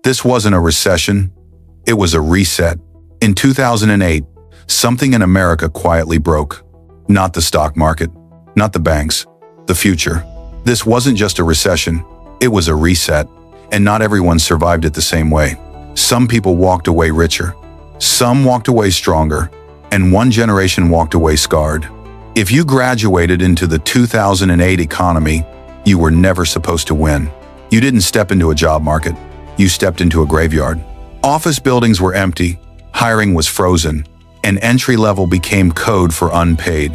This wasn't a recession, it was a reset. In 2008, something in America quietly broke. Not the stock market, not the banks, the future. This wasn't just a recession, it was a reset, and not everyone survived it the same way. Some people walked away richer, some walked away stronger, and one generation walked away scarred. If you graduated into the 2008 economy, you were never supposed to win. You didn't step into a job market, you stepped into a graveyard. Office buildings were empty, hiring was frozen, and entry level became code for unpaid.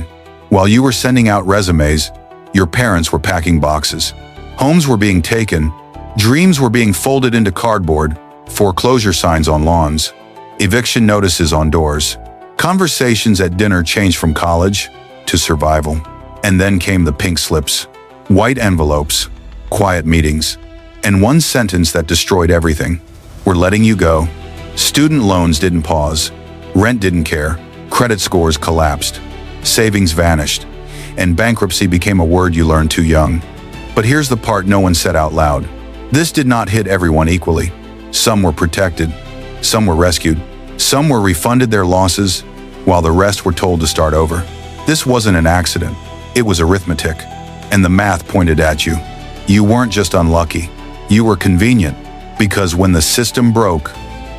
While you were sending out resumes, your parents were packing boxes. Homes were being taken, dreams were being folded into cardboard, foreclosure signs on lawns, eviction notices on doors. Conversations at dinner changed from college to survival. And then came the pink slips, white envelopes, quiet meetings, and one sentence that destroyed everything. We're letting you go. Student loans didn't pause. Rent didn't care. Credit scores collapsed. Savings vanished. And bankruptcy became a word you learned too young. But here's the part no one said out loud. This did not hit everyone equally. Some were protected. Some were rescued. Some were refunded their losses, while the rest were told to start over. This wasn't an accident. It was arithmetic. And the math pointed at you. You weren't just unlucky. You were convenient. Because when the system broke,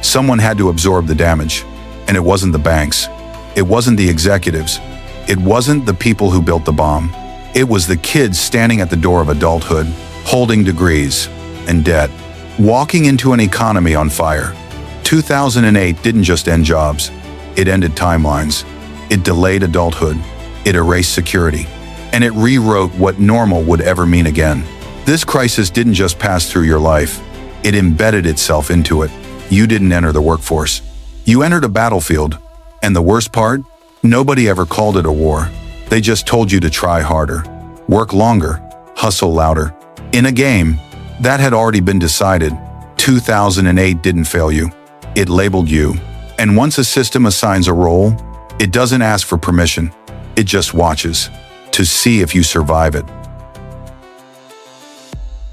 someone had to absorb the damage. And it wasn't the banks. It wasn't the executives. It wasn't the people who built the bomb. It was the kids standing at the door of adulthood, holding degrees and debt, walking into an economy on fire. 2008 didn't just end jobs. It ended timelines. It delayed adulthood. It erased security. And it rewrote what normal would ever mean again. This crisis didn't just pass through your life. It embedded itself into it. You didn't enter the workforce. You entered a battlefield. And the worst part? Nobody ever called it a war. They just told you to try harder, work longer, hustle louder. In a game that had already been decided, 2008 didn't fail you. It labeled you. And once a system assigns a role, it doesn't ask for permission. It just watches to see if you survive it.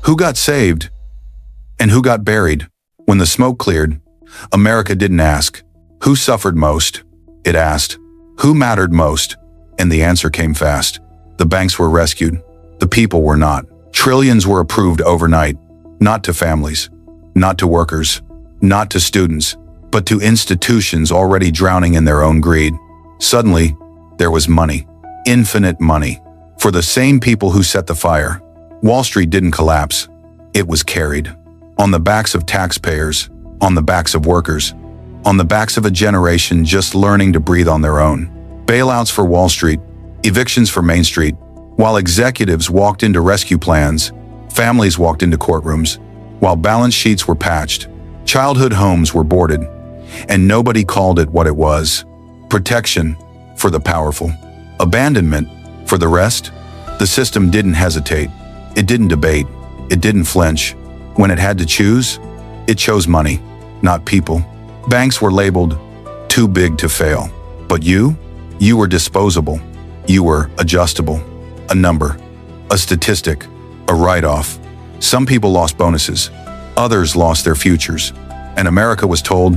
Who got saved? And who got buried? When the smoke cleared, America didn't ask, who suffered most? It asked, who mattered most? And the answer came fast. The banks were rescued. The people were not. Trillions were approved overnight, not to families, not to workers, not to students, but to institutions already drowning in their own greed. Suddenly, there was money, infinite money, for the same people who set the fire. Wall Street didn't collapse. It was carried. On the backs of taxpayers, on the backs of workers, on the backs of a generation just learning to breathe on their own. Bailouts for Wall Street, evictions for Main Street. While executives walked into rescue plans, families walked into courtrooms. While balance sheets were patched, childhood homes were boarded, and nobody called it what it was. Protection for the powerful. Abandonment for the rest. The system didn't hesitate. It didn't debate. It didn't flinch. When it had to choose, it chose money, not people. Banks were labeled too big to fail. But you were disposable. You were adjustable. A number, a statistic, a write-off. Some people lost bonuses. Others lost their futures. And America was told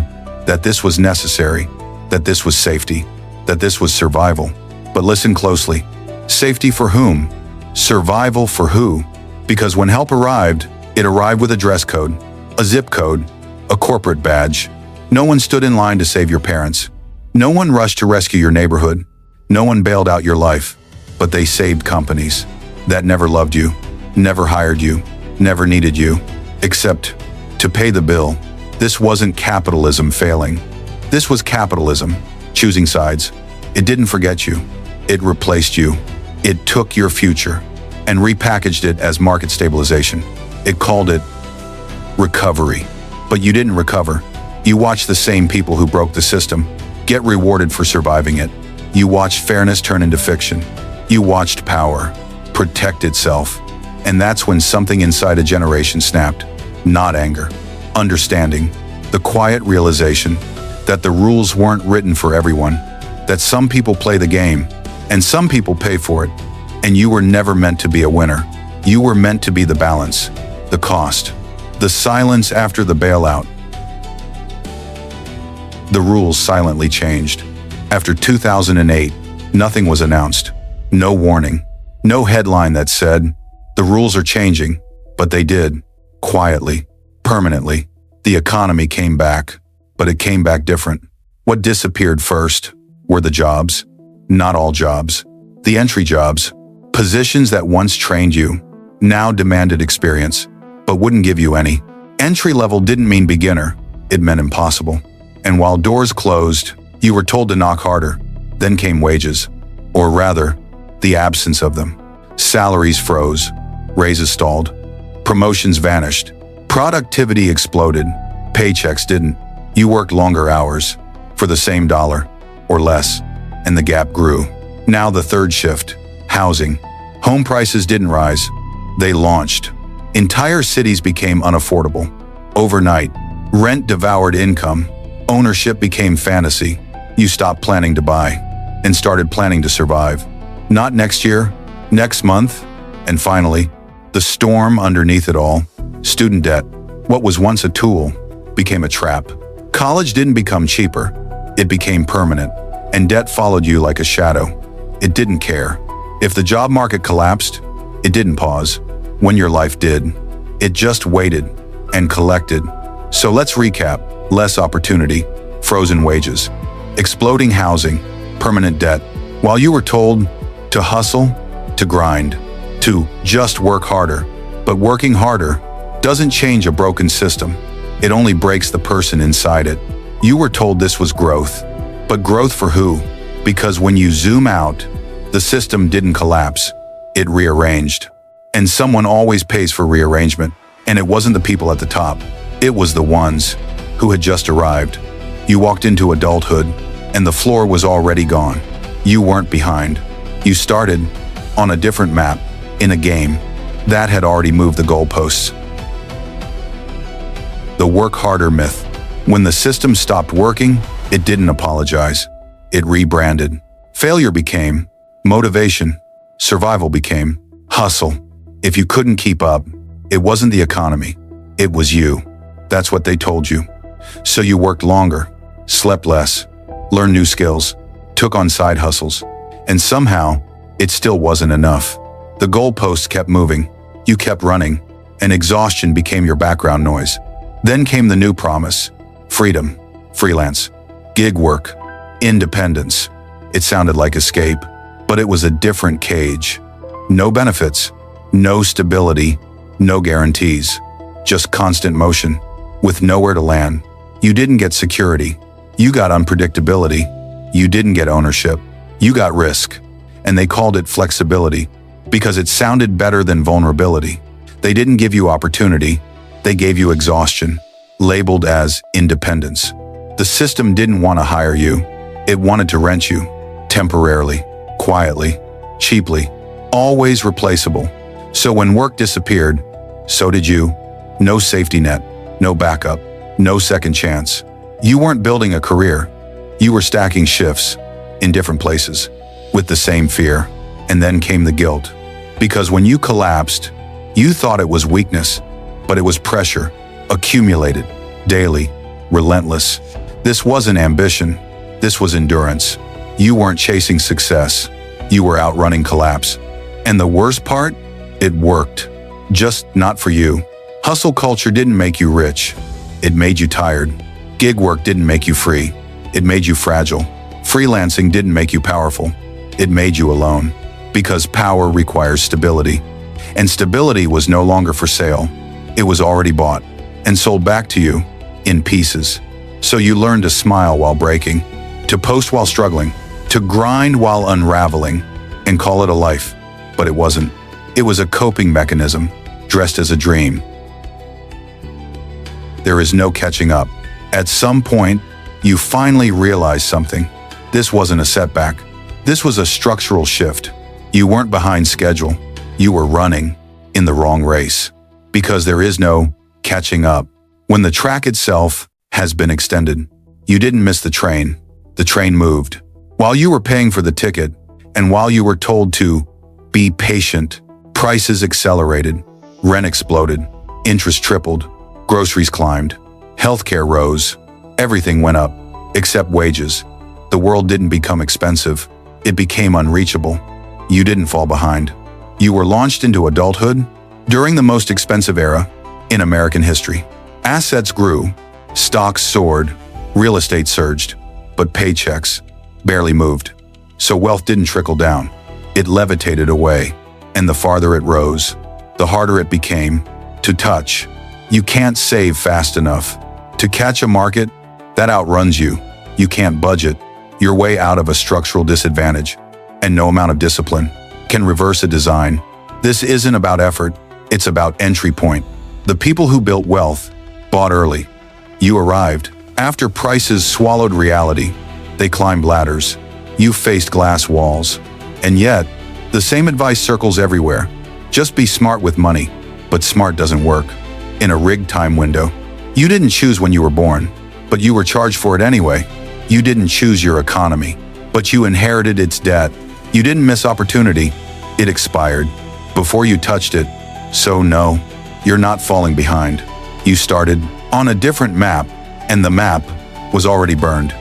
that this was necessary, that this was safety, that this was survival. But listen closely. Safety for whom? Survival for who? Because when help arrived, it arrived with a dress code, a zip code, a corporate badge. No one stood in line to save your parents. No one rushed to rescue your neighborhood. No one bailed out your life. But they saved companies that never loved you, never hired you, never needed you, except to pay the bill. This wasn't capitalism failing. This was capitalism choosing sides. It didn't forget you. It replaced you. It took your future and repackaged it as market stabilization. It called it recovery. But you didn't recover. You watched the same people who broke the system get rewarded for surviving it. You watched fairness turn into fiction. You watched power protect itself. And that's when something inside a generation snapped. Not anger, understanding, the quiet realization that the rules weren't written for everyone, that some people play the game and some people pay for it. And you were never meant to be a winner. You were meant to be the balance, the cost, The silence after the bailout. The rules silently changed. After 2008, nothing was announced. No warning. No headline that said, "The rules are changing," but they did. Quietly. Permanently. The economy came back, but it came back different. What disappeared first were the jobs. Not all jobs. The entry jobs. Positions that once trained you, now demanded experience, but wouldn't give you any. Entry level didn't mean beginner, it meant impossible. And while doors closed, you were told to knock harder. Then came wages, or rather, the absence of them. Salaries froze, raises stalled, promotions vanished, productivity exploded, paychecks didn't. You worked longer hours for the same dollar, or less, and the gap grew. Now the third shift, housing. Home prices didn't rise, they launched. Entire cities became unaffordable. Overnight, rent devoured income. Ownership became fantasy. You stopped planning to buy and started planning to survive. Not next year, next month, and finally, the storm underneath it all. Student debt, what was once a tool, became a trap. College didn't become cheaper, it became permanent, and debt followed you like a shadow. It didn't care. If the job market collapsed, it didn't pause. When your life did, it just waited and collected. So let's recap. Less opportunity, frozen wages, exploding housing, permanent debt. While you were told to hustle, to grind, to just work harder. But working harder doesn't change a broken system. It only breaks the person inside it. You were told this was growth. But growth for who? Because when you zoom out, the system didn't collapse. It rearranged. And someone always pays for rearrangement. And it wasn't the people at the top. It was the ones who had just arrived. You walked into adulthood, and the floor was already gone. You weren't behind. You started on a different map, in a game that had already moved the goalposts. The work harder myth. When the system stopped working, it didn't apologize. It rebranded. Failure became motivation. Survival became hustle. If you couldn't keep up, it wasn't the economy. It was you. That's what they told you. So you worked longer, slept less, learned new skills, took on side hustles, and somehow, it still wasn't enough. The goalposts kept moving, you kept running, and exhaustion became your background noise. Then came the new promise: freedom, freelance, gig work, independence. It sounded like escape, but it was a different cage. No benefits, no stability, no guarantees, just constant motion, with nowhere to land. You didn't get security. You got unpredictability. You didn't get ownership. You got risk. And they called it flexibility because it sounded better than vulnerability. They didn't give you opportunity. They gave you exhaustion, labeled as independence. The system didn't want to hire you. It wanted to rent you, temporarily, quietly, cheaply, always replaceable. So when work disappeared, so did you. No safety net, no backup, no second chance. You weren't building a career. You were stacking shifts in different places with the same fear. And then came the guilt. Because when you collapsed, you thought it was weakness, but it was pressure, accumulated, daily, relentless. This wasn't ambition. This was endurance. You weren't chasing success. You were outrunning collapse. And the worst part? It worked. Just not for you. Hustle culture didn't make you rich. It made you tired. Gig work didn't make you free. It made you fragile. Freelancing didn't make you powerful. It made you alone. Because power requires stability. And stability was no longer for sale. It was already bought and sold back to you in pieces. So you learned to smile while breaking, to post while struggling, to grind while unraveling, and call it a life. But it wasn't. It was a coping mechanism, dressed as a dream. There is no catching up. At some point, you finally realized something. This wasn't a setback. This was a structural shift. You weren't behind schedule. You were running in the wrong race. Because there is no catching up. When the track itself has been extended, you didn't miss the train. The train moved. While you were paying for the ticket, and while you were told to be patient, prices accelerated, rent exploded, interest tripled, Groceries climbed. Healthcare rose. Everything went up, except wages. The world didn't become expensive. It became unreachable. You didn't fall behind. You were launched into adulthood during the most expensive era in American history. Assets grew. Stocks soared. Real estate surged. But paychecks barely moved. So wealth didn't trickle down. It levitated away. And the farther it rose, the harder it became to touch. You can't save fast enough to catch a market that outruns you. You can't budget your way out of a structural disadvantage, and no amount of discipline can reverse a design. This isn't about effort, it's about entry point. The people who built wealth bought early. You arrived after prices swallowed reality. They climbed ladders. You faced glass walls. And yet, the same advice circles everywhere. Just be smart with money. But smart doesn't work in a rigged time window. You didn't choose when you were born, but you were charged for it anyway. You didn't choose your economy, but you inherited its debt. You didn't miss opportunity. It expired before you touched it. So no, you're not falling behind. You started on a different map, and the map was already burned.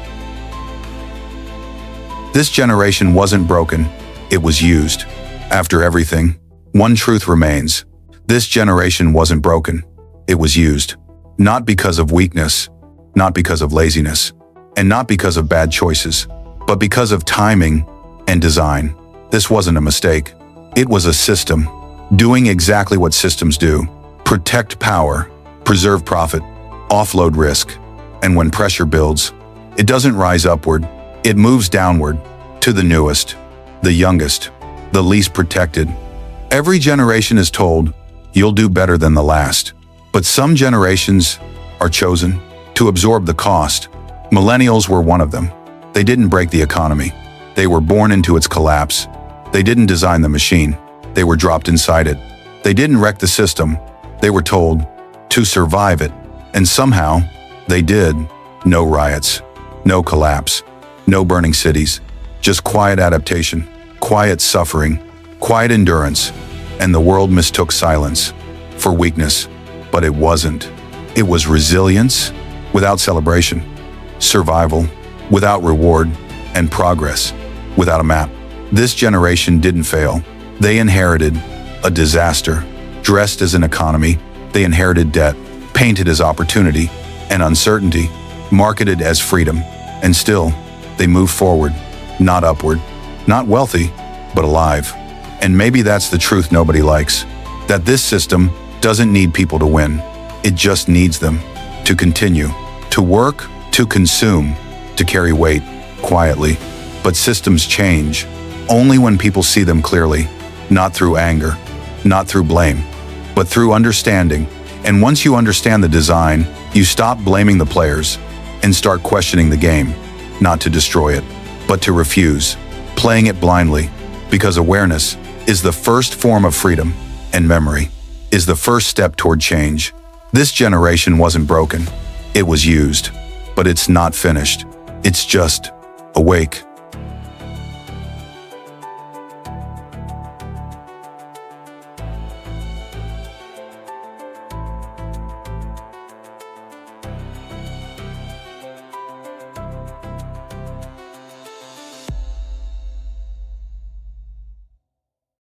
This generation wasn't broken, it was used. After everything, one truth remains. This generation wasn't broken, it was used. Not because of weakness, not because of laziness, and not because of bad choices, but because of timing and design. This wasn't a mistake. It was a system, doing exactly what systems do. Protect power, preserve profit, offload risk. And when pressure builds, it doesn't rise upward, it moves downward to the newest, the youngest, the least protected. Every generation is told, you'll do better than the last. But some generations are chosen to absorb the cost. Millennials were one of them. They didn't break the economy. They were born into its collapse. They didn't design the machine. They were dropped inside it. They didn't wreck the system. They were told to survive it. And somehow, they did. No riots, no collapse, no burning cities, just quiet adaptation, quiet suffering, quiet endurance. And the world mistook silence for weakness. But it wasn't. It was resilience without celebration, survival without reward, and progress without a map. This generation didn't fail. They inherited a disaster. Dressed as an economy, they inherited debt, painted as opportunity and uncertainty, marketed as freedom. And still, they move forward, not upward, not wealthy, but alive. And maybe that's the truth nobody likes, that this system doesn't need people to win. It just needs them to continue, to work, to consume, to carry weight quietly. But systems change only when people see them clearly, not through anger, not through blame, but through understanding. And once you understand the design, you stop blaming the players and start questioning the game, not to destroy it, but to refuse playing it blindly, because awareness is the first form of freedom, and memory is the first step toward change. This generation wasn't broken, it was used, but it's not finished. It's just awake.